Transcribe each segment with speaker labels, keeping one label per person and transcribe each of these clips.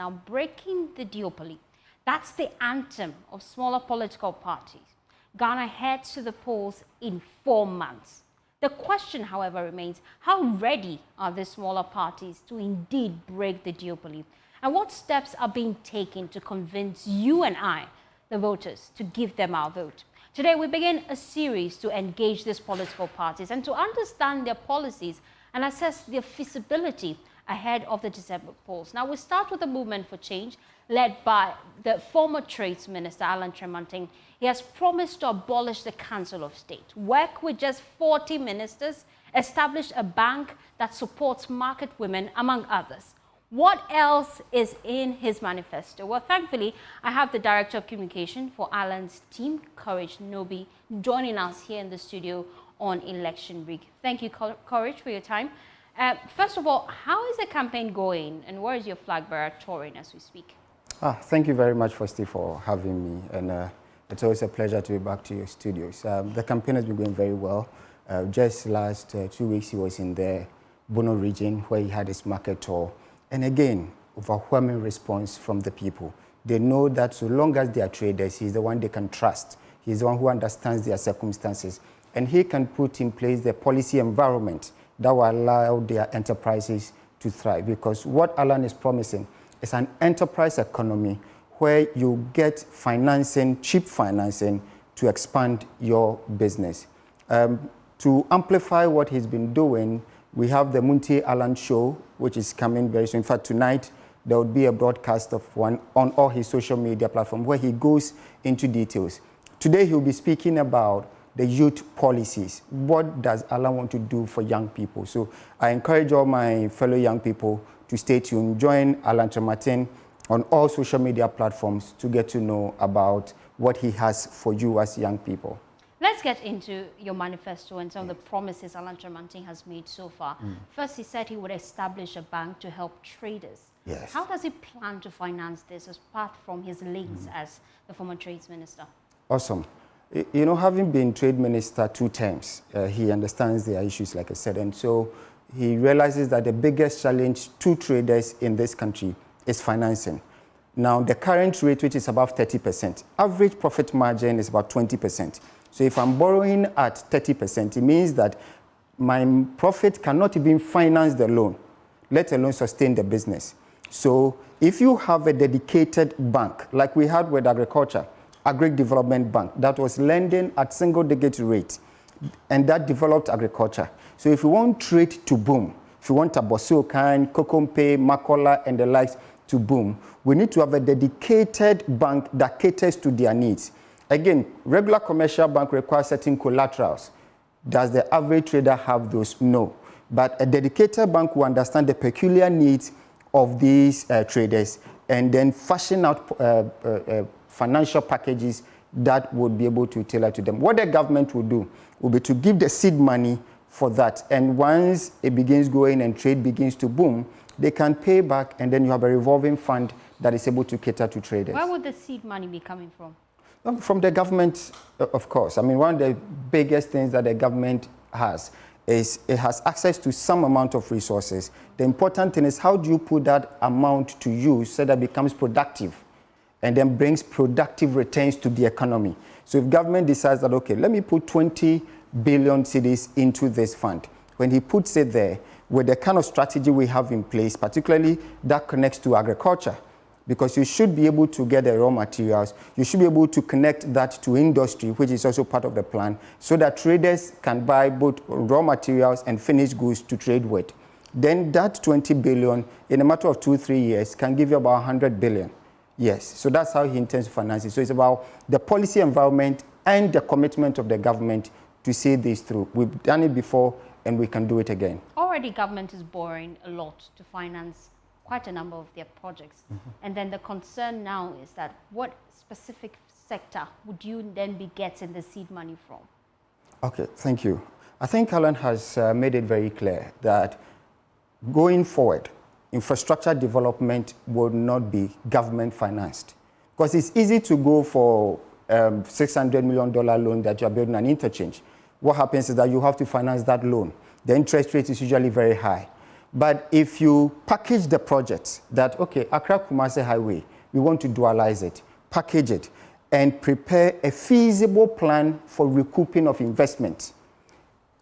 Speaker 1: Now, breaking the duopoly, that's the anthem of smaller political parties. Ghana heads to the polls in 4 months. The question, however, remains, how ready are the smaller parties to indeed break the duopoly? And what steps are being taken to convince you and I, the voters, to give them our vote? Today, we begin a series to engage these political parties and to understand their policies and assess their feasibility ahead of the December polls. Now, we start with the Movement for Change, led by the former Trades Minister, Kyerematen. He has promised to abolish the Council of State, work with just 40 ministers, establish a bank that supports market women, among others. What else is in his manifesto? Well, thankfully, I have the Director of Communication for Alan's team, Courage Nobi, joining us here in the studio on Election Week. Thank you, Courage, for your time. First of all, how is the campaign going, and where is your flag bearer touring as we speak?
Speaker 2: Thank you very much, Steve, for having me, and it's always a pleasure to be back to your studios. The campaign has been going very well. Just last 2 weeks, he was in the Bono region where he had his market tour. And again, overwhelming response from the people. They know that so long as they are traders, he's the one they can trust. He's the one who understands their circumstances. And he can put in place the policy environment that will allow their enterprises to thrive. Because what Alan is promising is an enterprise economy where you get financing, cheap financing, to expand your business. To amplify what he's been doing, we have the Muntie Alan Show, which is coming very soon. In fact, tonight, there will be a broadcast of one on all his social media platforms where he goes into details. Today, he'll be speaking about the youth policies. What does Alan want to do for young people? So I encourage all my fellow young people to stay tuned. Join Alan Kyerematen on all social media platforms to get to know about what he has for you as young people.
Speaker 1: Let's get into your manifesto and some of the promises Alan Kyerematen has made so far. First, he said he would establish a bank to help traders.
Speaker 2: Yes.
Speaker 1: How does he plan to finance this apart from his links as the former Trades Minister?
Speaker 2: Awesome. You know, having been Trade Minister 2 times, he understands their issues, like I said, and so he realizes that the biggest challenge to traders in this country is financing. Now, the current rate, which is above 30%, average profit margin is about 20%. So if I'm borrowing at 30%, it means that my profit cannot even finance the loan, let alone sustain the business. So if you have a dedicated bank, like we had with agriculture, Agri Development Bank, that was lending at single-digit rate, and that developed agriculture. So if you want trade to boom, if you want Tabosuokan, Kokompe, Makola, and the likes to boom, we need to have a dedicated bank that caters to their needs. Again, regular commercial bank requires certain collaterals. Does the average trader have those? No. But a dedicated bank will understand the peculiar needs of these traders and then fashion out financial packages that would be able to tailor to them. What the government will do will be to give the seed money for that. And once it begins going and trade begins to boom, they can pay back, and then you have a revolving fund that is able to cater to traders.
Speaker 1: Where would the seed money be coming from?
Speaker 2: From the government, of course. I mean, one of the biggest things that the government has is it has access to some amount of resources. The important thing is how do you put that amount to use so that it becomes productive and then brings productive returns to the economy. So if government decides that, okay, let me put 20 billion cedis into this fund, when he puts it there, with the kind of strategy we have in place, particularly that connects to agriculture, because you should be able to get the raw materials. You should be able to connect that to industry, which is also part of the plan, so that traders can buy both raw materials and finished goods to trade with. Then that 20 billion, in a matter of 2-3 years, can give you about 100 billion. Yes, so that's how he intends to finance it. So it's about the policy environment and the commitment of the government to see this through. We've done it before, and we can do it again.
Speaker 1: Already, government is borrowing a lot to finance quite a number of their projects. And then the concern now is that what specific sector would you then be getting the seed money from?
Speaker 2: Okay, thank you. I think Alan has made it very clear that going forward, infrastructure development will not be government financed. Because it's easy to go for $600 million loan that you're building an interchange. What happens is that you have to finance that loan. The interest rate is usually very high. But if you package the project that, okay, Accra-Kumasi Highway, we want to dualize it, package it, and prepare a feasible plan for recouping of investment.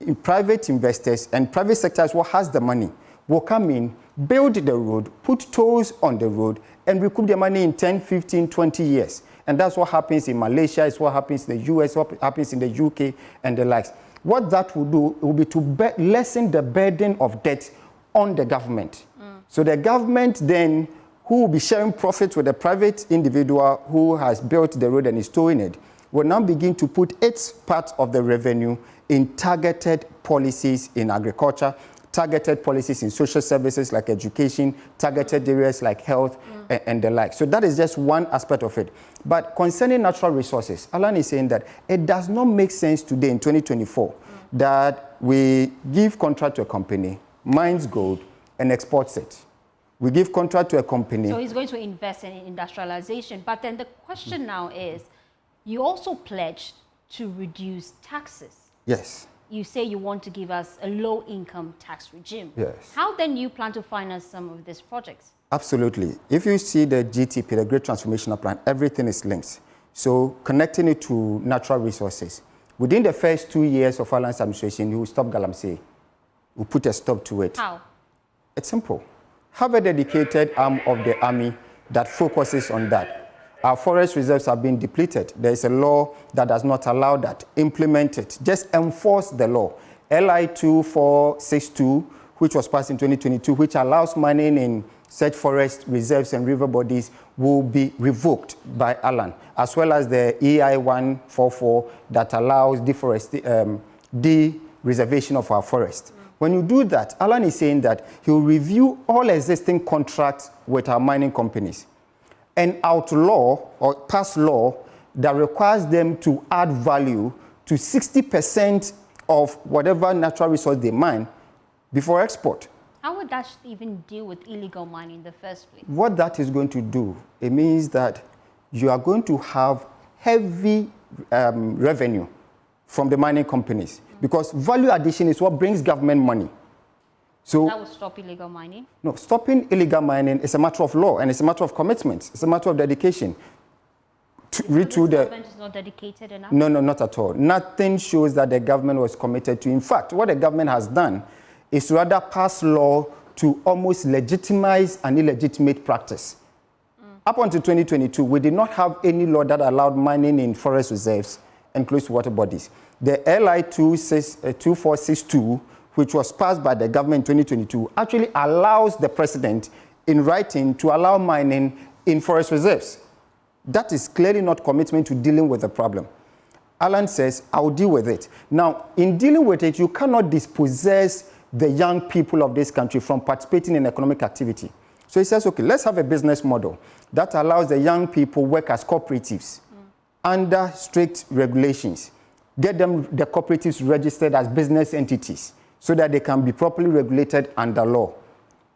Speaker 2: In private investors and private sectors what has the money will come in, build the road, put tolls on the road, and recoup the money in 10, 15, 20 years. And that's what happens in Malaysia, it's what happens in the US, what happens in the UK, and the likes. What that will do will be to lessen the burden of debt on the government. So the government then, who will be sharing profits with the private individual who has built the road and is towing it, will now begin to put its part of the revenue in targeted policies in agriculture, targeted policies in social services like education, targeted areas like health, and the like. So that is just one aspect of it. But concerning natural resources, Alan is saying that it does not make sense today in 2024 that we give contract to a company, mines gold, and exports it. We give contract to a company.
Speaker 1: So he's going to invest in industrialization. But then the question now is, you also pledged to reduce taxes.
Speaker 2: Yes.
Speaker 1: You say you want to give us a low-income tax regime.
Speaker 2: Yes.
Speaker 1: How then do you plan to finance some of these projects?
Speaker 2: Absolutely. If you see the GTP, the Great Transformational Plan, everything is linked. So connecting it to natural resources. Within the first 2 years of Alan's administration, you will stop Galamsey. We'll put a stop to it.
Speaker 1: How?
Speaker 2: It's simple. Have a dedicated arm of the army that focuses on that. Our forest reserves are being depleted. There is a law that does not allow that. Implement it. Just enforce the law. LI 2462, which was passed in 2022, which allows mining in such forest reserves and river bodies, will be revoked by Alan, as well as the EI 144 that allows de-reservation of our forest. When you do that, Alan is saying that he will review all existing contracts with our mining companies and outlaw or pass law that requires them to add value to 60% of whatever natural resource they mine before export.
Speaker 1: How would that even deal with illegal mining in the first place?
Speaker 2: What that is going to do, it means that you are going to have heavy revenue from the mining companies, because value addition is what brings government money. So
Speaker 1: that would stop illegal mining?
Speaker 2: No, stopping illegal mining is a matter of law and it's a matter of commitment. It's a matter of dedication.
Speaker 1: The government is not dedicated enough?
Speaker 2: No, not at all. Nothing shows that the government was committed to. In fact, what the government has done is to rather pass law to almost legitimize an illegitimate practice. Up until 2022, we did not have any law that allowed mining in forest reserves and close to water bodies. The LI 2462, which was passed by the government in 2022, actually allows the president in writing to allow mining in forest reserves. That is clearly not commitment to dealing with the problem. Alan says, I'll deal with it. Now, in dealing with it, you cannot dispossess the young people of this country from participating in economic activity. So he says, okay, let's have a business model that allows the young people work as cooperatives under strict regulations. Get them, the cooperatives, registered as business entities so that they can be properly regulated under law.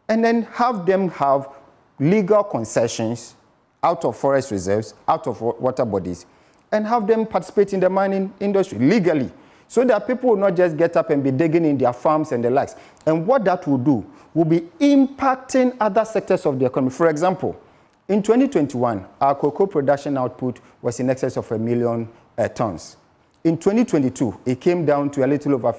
Speaker 2: And then have them have legal concessions out of forest reserves, out of water bodies, and have them participate in the mining industry legally, so that people will not just get up and be digging in their farms and the likes. And what that will do will be impacting other sectors of the economy. For example, in 2021, our cocoa production output was in excess of 1 million tons. In 2022, it came down to a little over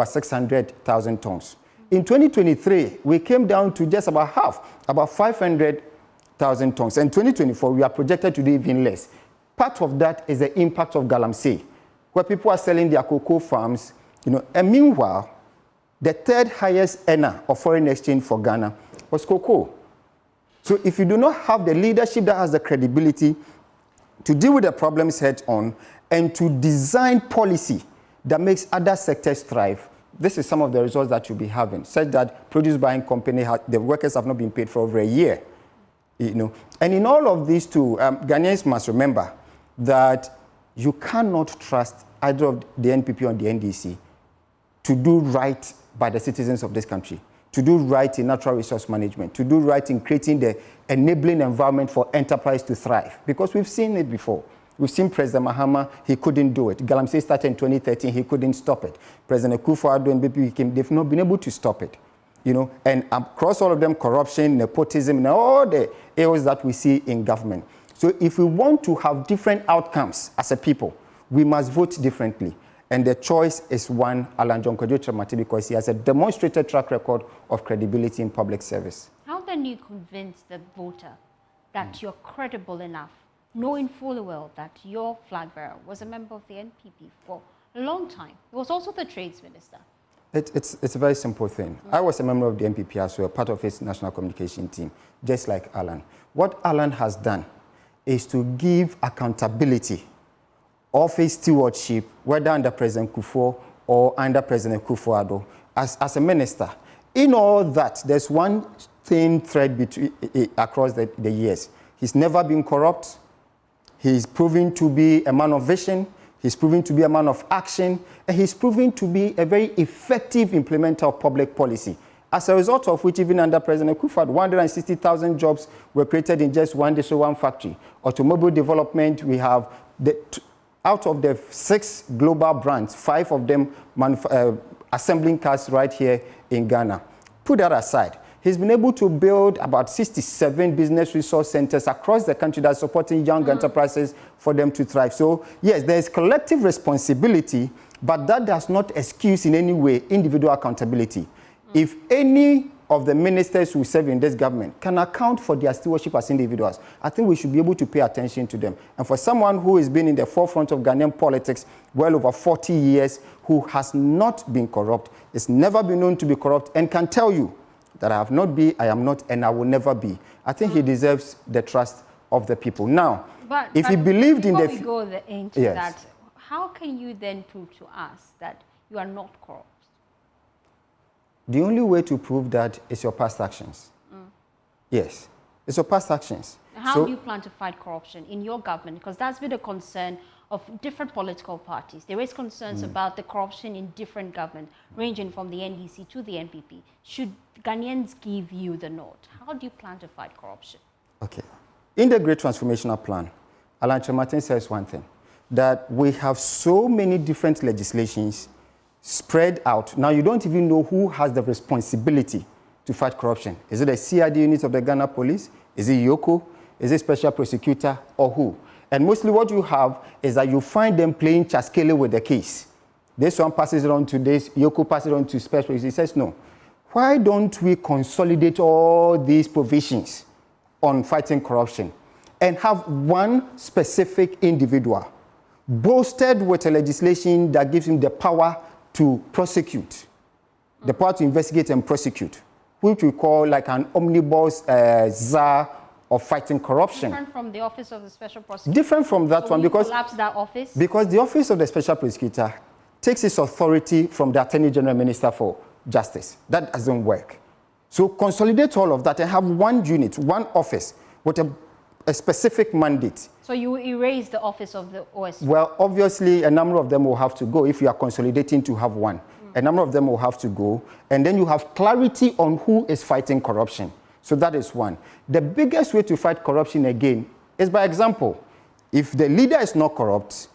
Speaker 2: 600,000 tons. In 2023, we came down to just about half, about 500,000 tons. And 2024, we are projected to do even less. Part of that is the impact of Galamsey, where people are selling their cocoa farms, and meanwhile, the third highest earner of foreign exchange for Ghana was cocoa. So if you do not have the leadership that has the credibility to deal with the problems head on and to design policy that makes other sectors thrive, this is some of the results that you'll be having, such that produce buying company, the workers have not been paid for over a year. And in all of these too, Ghanaians must remember that you cannot trust either of the NPP or the NDC to do right by the citizens of this country, to do right in natural resource management, to do right in creating the enabling environment for enterprise to thrive. Because we've seen it before. We've seen President Mahama, he couldn't do it. Galamsey started in 2013, he couldn't stop it. President Akufo-Addo and BP came, they've not been able to stop it. you know, and across all of them, corruption, nepotism, and all the ills that we see in government. So if we want to have different outcomes as a people, we must vote differently. And the choice is one, Alan John Kyerematen, because he has a demonstrated track record of credibility in public service.
Speaker 1: How then do you convince the voter that you're credible enough, knowing fully well that your flag bearer was a member of the NPP for a long time? He was also the trades minister.
Speaker 2: It's a very simple thing. I was a member of the NPP as well, part of its national communication team, just like Alan. What Alan has done is to give accountability of his stewardship, whether under President Kufuor or under President Kufuor-Addo, as a minister. In all that, there's one thin thread between, across the years. He's never been corrupt. He's proven to be a man of vision. He's proven to be a man of action. And he's proven to be a very effective implementer of public policy. As a result of which, even under President Kufuor, 160,000 jobs were created in just one district, one factory. Automobile development, we have out of the 6 global brands, 5 of them assembling cars right here in Ghana. Put that aside. He's been able to build about 67 business resource centers across the country that are supporting young enterprises for them to thrive. So, yes, there is collective responsibility, but that does not excuse in any way individual accountability. If any of the ministers who serve in this government can account for their stewardship as individuals, I think we should be able to pay attention to them. And for someone who has been in the forefront of Ghanaian politics well over 40 years, who has not been corrupt, is never been known to be corrupt, and can tell you that I have not been, I am not, and I will never be, I think he deserves the trust of the people. Now, if he believed in the...
Speaker 1: Before we go into that, how can you then prove to us that you are not corrupt?
Speaker 2: The only way to prove that is your past actions. Yes, it's your past actions.
Speaker 1: How do you plan to fight corruption in your government? Because that's been a concern of different political parties. There is concerns about the corruption in different governments, ranging from the NDC to the NPP. Should Ghanaians give you the nod? How do you plan to fight corruption?
Speaker 2: Okay. In the Great Transformational Plan, Alan Kyerematen says one thing, that we have so many different legislations spread out. Now, you don't even know who has the responsibility to fight corruption. Is it the CID unit of the Ghana Police? Is it Yoko? Is it Special Prosecutor? Or who? And mostly what you have is that you find them playing chaskele with the case. This one passes it on to this, Yoko passes it on to Special Prosecutor. He says, no. Why don't we consolidate all these provisions on fighting corruption and have one specific individual boasted with a legislation that gives him the power to prosecute, the power to investigate and prosecute, which we call like an omnibus czar of fighting corruption.
Speaker 1: Different from the Office of the Special Prosecutor?
Speaker 2: Different from that one because...
Speaker 1: collapse that office?
Speaker 2: Because the Office of the Special Prosecutor takes its authority from the Attorney General Minister for Justice. That doesn't work. So consolidate all of that and have one unit, one office with a specific mandate.
Speaker 1: So you erase the office of the OSP?
Speaker 2: Well, obviously, a number of them will have to go if you are consolidating to have one. A number of them will have to go. And then you have clarity on who is fighting corruption. So that is one. The biggest way to fight corruption, again, is by example. If the leader is not corrupt,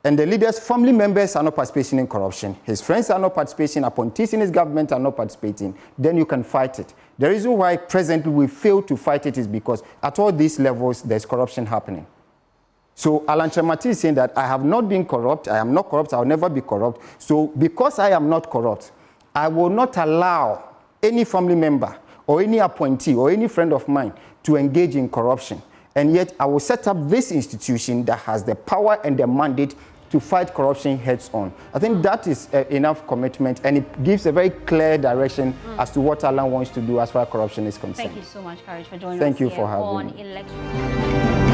Speaker 2: and the leader's family members are not participating in corruption, his friends are not participating, appointees in his government are not participating, then you can fight it. The reason why presently we fail to fight it is because at all these levels, there's corruption happening. So Alan Kyerematen is saying that I have not been corrupt, I am not corrupt, I will never be corrupt. So because I am not corrupt, I will not allow any family member or any appointee or any friend of mine to engage in corruption. And yet I will set up this institution that has the power and the mandate to fight corruption heads on. I think that is enough commitment, and it gives a very clear direction as to what Alan wants to do as far as corruption is concerned.
Speaker 1: Thank you so much, Courage, for joining us
Speaker 2: Thank you
Speaker 1: here
Speaker 2: for having
Speaker 1: on
Speaker 2: me.
Speaker 1: Election.